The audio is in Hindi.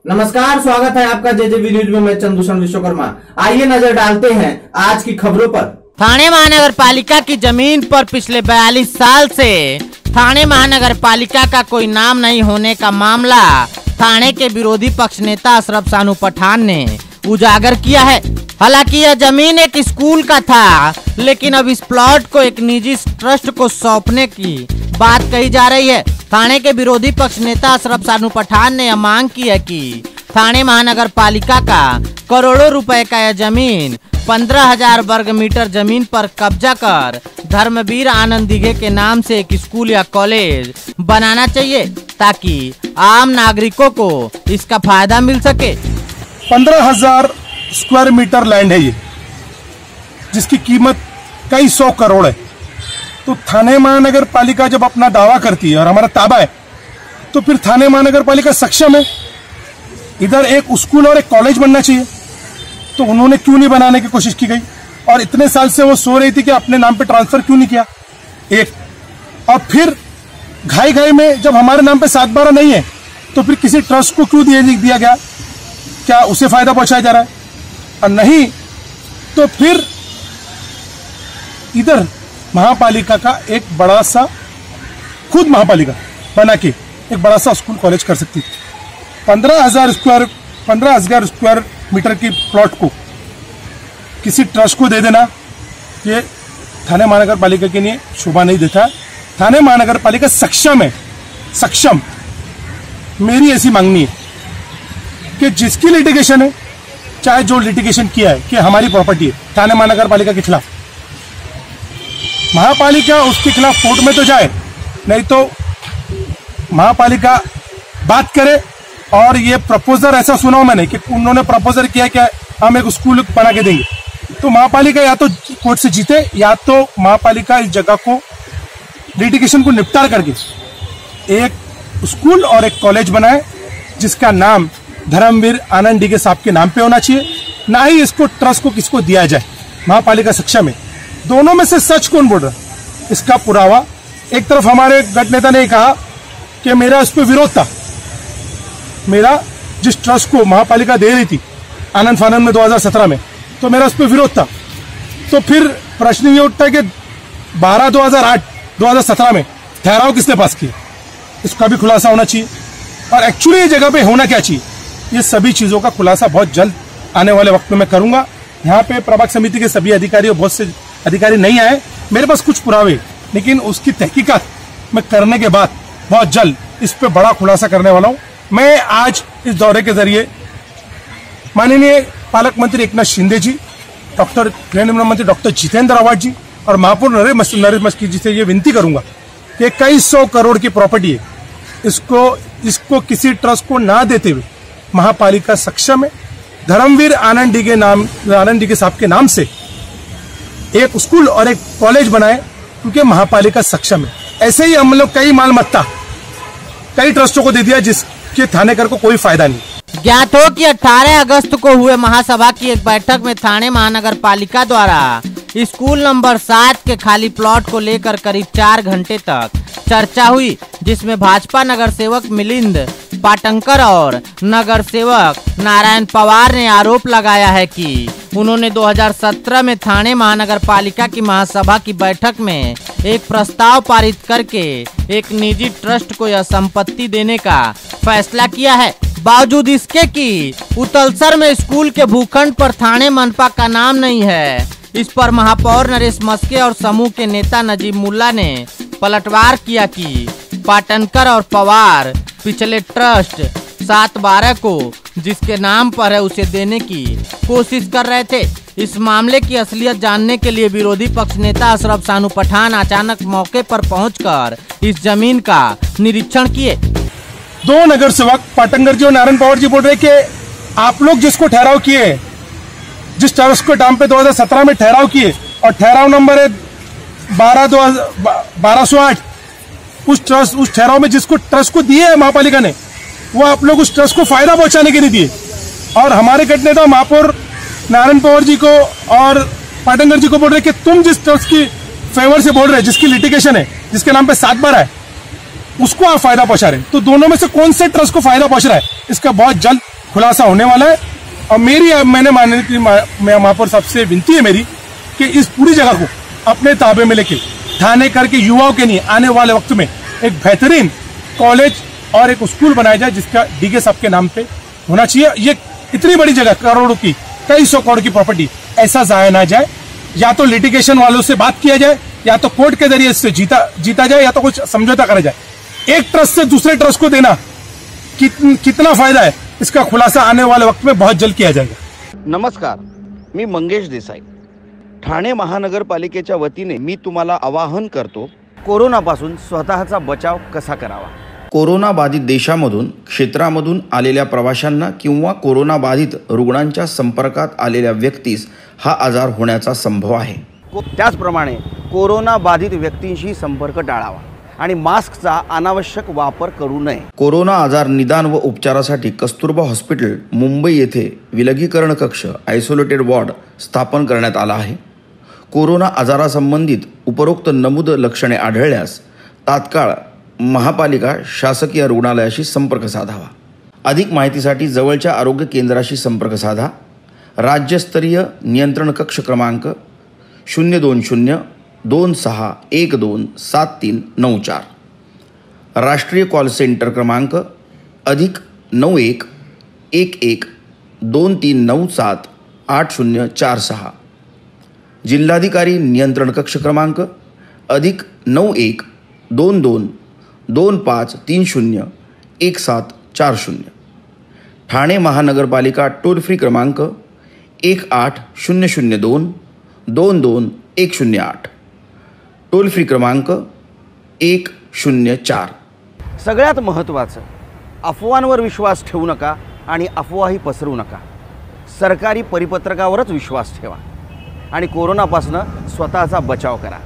नमस्कार, स्वागत है आपका जेजेबी न्यूज में। मैं चंदूषण विश्वकर्मा। आइए नजर डालते हैं आज की खबरों पर। थाने महानगर पालिका की जमीन पर पिछले 42 साल से थाने महानगर पालिका का कोई नाम नहीं होने का मामला थाने के विरोधी पक्ष नेता अशरफ सानू पठान ने उजागर किया है। हालांकि यह जमीन एक स्कूल का था, लेकिन अब इस प्लॉट को एक निजी ट्रस्ट को सौंपने की बात कही जा रही है। थाने के विरोधी पक्ष नेता अशरफ सानू पठान ने यह मांग की है कि थाने महानगर पालिका का करोड़ों रुपए का यह जमीन 15,000 वर्ग मीटर जमीन पर कब्जा कर धर्मवीर आनंद दिघे के नाम से एक स्कूल या कॉलेज बनाना चाहिए, ताकि आम नागरिकों को इसका फायदा मिल सके। 15,000 स्क्वायर मीटर लैंड है ये, जिसकी कीमत कई 100 करोड़ है। तो थाने महानगर पालिका जब अपना दावा करती है और हमारा ताबा है, तो फिर थाने महानगर पालिका सक्षम है। इधर एक स्कूल और एक कॉलेज बनना चाहिए, तो उन्होंने क्यों नहीं बनाने की कोशिश की गई? और इतने साल से वो सो रही थी कि अपने नाम पे ट्रांसफर क्यों नहीं किया? एक और फिर घाई घाई में जब हमारे नाम पे 7/12 नहीं है, तो फिर किसी ट्रस्ट को क्यों दिया गया? क्या उसे फायदा पहुंचाया जा रहा है? और नहीं तो फिर इधर महापालिका का एक बड़ा सा, खुद महापालिका बना के एक बड़ा सा स्कूल कॉलेज कर सकती थी। 15,000 स्क्वायर मीटर की प्लॉट को किसी ट्रस्ट को दे देना, ये थाने महानगर पालिका के लिए शोभा नहीं देता। थाने महानगर पालिका सक्षम है, सक्षम। मेरी ऐसी मांगनी है कि जिसकी लिटिगेशन है, चाहे जो लिटिगेशन किया है कि हमारी प्रॉपर्टी है थाने महानगर पालिका के खिलाफ, महापालिका उसके खिलाफ कोर्ट में तो जाए, नहीं तो महापालिका बात करे। और ये प्रपोजल ऐसा सुना मैंने कि उन्होंने प्रपोजल किया कि हम एक स्कूल बना के देंगे, तो महापालिका या तो कोर्ट से जीते, या तो महापालिका इस जगह को लिटिगेशन को निपटार करके एक स्कूल और एक कॉलेज बनाए, जिसका नाम धर्मवीर आनंद दिघे साहब के नाम पे होना चाहिए। ना ही इसको ट्रस्ट को किसको दिया जाए। महापालिका सक्षम है। दोनों में से सच कौन बोल रहा है, इसका पुरावा एक तरफ हमारे गठ नेता ने कहा कि मेरा इस पर विरोध था। मेरा जिस ट्रस्ट को महापालिका दे रही थी आनंद फानंद में 2017 में, तो मेरा उस पर विरोध था। तो फिर प्रश्न ये उठता है कि 2017 में ठहराव किसने पास किया, इसका भी खुलासा होना चाहिए। और एक्चुअली ये जगह पे होना क्या चाहिए, ये सभी चीजों का खुलासा बहुत जल्द आने वाले वक्त में मैं करूंगा। यहाँ पे प्रभाग समिति के सभी अधिकारी और बहुत से अधिकारी नहीं आए, मेरे पास कुछ पुरावे, लेकिन उसकी तहकीकात मैं करने के बाद बहुत जल्द इस पे बड़ा खुलासा करने वाला हूँ। मैं आज इस दौरे के जरिए माननीय पालक मंत्री एकनाथ शिंदे जी, डॉक्टर गृह मंत्री डॉक्टर जितेंद्र आवाड जी और महापौर नरेश मस्की जी से ये विनती करूंगा कि कई 100 करोड़ की प्रॉपर्टी है, इसको किसी ट्रस्ट को ना देते हुए महापालिका सक्षम है। धर्मवीर आनंद दिघे साहब के नाम से एक स्कूल और एक कॉलेज बनाए, क्योंकि महापालिका सक्षम है। ऐसे ही हम लोग कई मालमत्ता कई ट्रस्टों को दे दिया, जिसके थानेकर को कोई फायदा नहीं। ज्ञात हो कि 18 अगस्त को हुए महासभा की एक बैठक में थाने महानगर पालिका द्वारा स्कूल नंबर 7 के खाली प्लॉट को लेकर करीब 4 घंटे तक चर्चा हुई, जिसमें भाजपा नगर सेवक मिलिंद पाटंकर और नगर सेवक नारायण पवार ने आरोप लगाया है कि उन्होंने 2017 में थाने महानगर पालिका की महासभा की बैठक में एक प्रस्ताव पारित करके एक निजी ट्रस्ट को यह संपत्ति देने का फैसला किया है। बावजूद इसके कि उतलसर में स्कूल के भूखंड पर थाने मनपा का नाम नहीं है। इस पर महापौर नरेश मस्के और समूह के नेता नजीब मुल्ला ने पलटवार किया कि पाटनकर और पवार पिछले ट्रस्ट 7/12 को जिसके नाम पर है उसे देने की कोशिश कर रहे थे। इस मामले की असलियत जानने के लिए विरोधी पक्ष नेता अशरफ सानू पठान अचानक मौके पर पहुंचकर इस जमीन का निरीक्षण किए। 2 नगर सेवक पाटंकर जी और नारायण पवार जी बोल रहे कि आप लोग जिसको ठहराव किए, जिस ट्रस्ट को नाम पे 2017 में ठहराव किए, और ठहराव नंबर है 1208, उस ठहराव में जिसको ट्रस्ट को दिए है महापालिका ने, वो आप लोग उस ट्रस्ट को फायदा पहुंचाने के नहीं दिए। और हमारे गठ नेता महापौर नारायण पवार जी को और पाटंकर जी को बोल रहे कि तुम जिस ट्रस्ट की फेवर से बोल रहे, जिसकी लिटिगेशन है, जिसके नाम पे 7/12 है, उसको आप फायदा पहुंचा रहे। तो दोनों में से कौन से ट्रस्ट को फायदा पहुंच रहा है, इसका बहुत जल्द खुलासा होने वाला है। और मैंने माननीय महापौर साहब से विनती है मेरी कि इस पूरी जगह को अपने ताबे में लेके थाने करके युवाओं के लिए आने वाले वक्त में एक बेहतरीन कॉलेज और एक स्कूल बनाया जाए जिसका डीके साहब के नाम पे होना चाहिए। ये इतनी बड़ी जगह, करोड़ों की, कई सौ करोड़ की प्रॉपर्टी, ऐसा जाया ना जाए। या तो लिटिगेशन वालों से बात किया जाए, या तो कोर्ट के जरिए इससे जीता जाए, या तो कुछ समझौता करा जाए। एक ट्रस्ट से दूसरे ट्रस्ट को देना कितना फायदा है, इसका खुलासा आने वाले वक्त में बहुत जल्द किया जाएगा। नमस्कार, मी मंगेश देसाई। ठाणे महानगरपालिकेच्या वतीने मी तुम्हाला आवाहन करतो, कोरोनापासून स्वतःचा बचाव कसा करावा। कोरोना बाधित देशामधून, क्षेत्रामधून आलेल्या प्रवाशांना किंवा कोरोना बाधित रुग्णांच्या संपर्कात आलेल्या व्यक्तीस हा आजार होण्याचा संभव आहे। त्याचप्रमाणे कोरोना बाधित व्यक्तींशी संपर्क टाळावा आणि मास्कचा अनावश्यक वापर करू नये। कोरोना आजार निदान व उपचारासाठी कस्तुरबा हॉस्पिटल मुंबई येथे विलगीकरण कक्ष आयसोलेटेड वॉर्ड स्थापन करण्यात आला आहे। कोरोना आजारासंबंधित उपरोक्त नमूद लक्षणे आढळल्यास तात्काळ महापालिका शासकीय रुग्णालयाशी संपर्क साधावा। अधिक माहितीसाठी जवळच्या आरोग्य केंद्राशी संपर्क साधा। राज्यस्तरीय नियंत्रण कक्ष क्रमांक 020 2612 7394। राष्ट्रीय कॉल सेंटर क्रमांक +91 11 2397 8046। जिल्हाधिकारी नियंत्रण कक्ष क्रमांक +91 22 2530 1740। ठाणे महानगरपालिका टोल फ्री क्रमांक 18002 22108। टोल फ्री क्रमांक 104। सगळ्यात महत्त्वाचं, अफवांवर विश्वास ठेवू नका आणि अफवाही पसरवू नका। सरकारी परिपत्रकावरच विश्वास ठेवा आणि कोरोनापासून स्वतःचा बचाव करा।